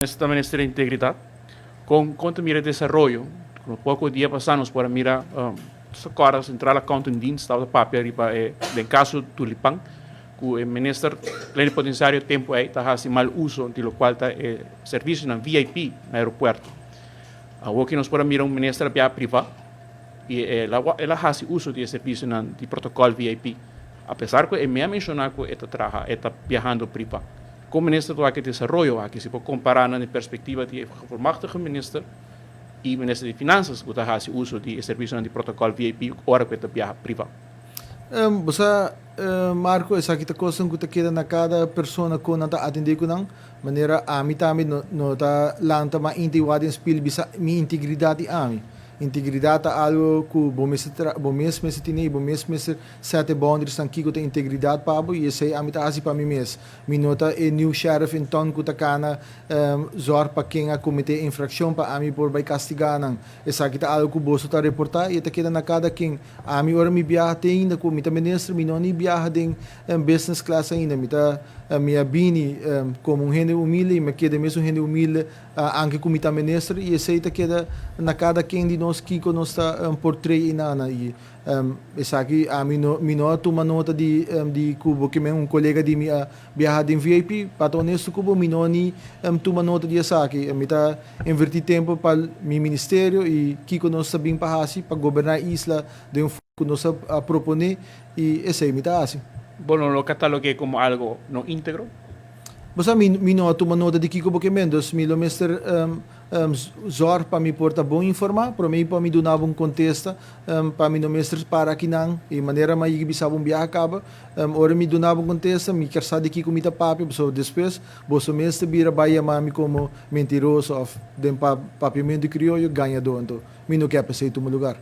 Esta Ministerio de Integridad, con mira desarrollo, com pouco dia passamos para mira agora central account em dienst estava papel riba em caso tulipan que o ministro plenipotenciário tempo aí tá assim mal uso de lo qual tá serviço na VIP no aeroporto. O que nós para mira ministro via privado e ela faz uso de serviço na de protocolo VIP, apesar que me mencionar que está viajando privado. Como ministro do Desarrollo, que se pode comparar na perspectiva de gevolmachtigde minister e ministro de Finanças, que faz uso de serviço de protocolo VIP, ora que está privado. Basta, Marco, essa aqui tá coisa que queda na cada pessoa que não tá atender com não, maneira a mim também não tá lanta mas integridade em spil bisa minha integridade a mim. Integridade é algo que bom mesmo se tinha, bom mesmo se sete boundaries são que tem integridade para e esse a mim tá assim para mim mesmo. Minota e new sheriff em ton que tá cana zor para quem a cometer infração para a mim por vai castigar não. Essa aqui tá algo que bolso tá reportar e tá queda na cada quem a mim ora me viaja ainda com mim tá ministro me não nem viaja em business class ainda me tá minha bini como gente humilde me queda mesmo gente humilde anche como tá ministro e esse tá queda na cada quem de nós que conosco portray inana e essa aqui a mim não toma nota de cubo que um colega de minha viaja em VIP para honesto cubo mim não ni toma nota de essa aqui me tá invertir tempo para meu ministério e que conosco bem para governar a isla de conosco a proponer e esse aí me tá assim. Bueno, lo catalogué como algo no íntegro. Basta mi não toma nota de que como que mendos mi lo mister zor para mi porta bom informar para mim para mi donar um contesta para mi no mister para que não e maneira mais que bisaba biar acaba ora mi donar um contesta mi quer saber de que comida papi so depois boso mister bira baia mami como mentiroso of den papimento criollo ganha do então mi não quer passar em lugar.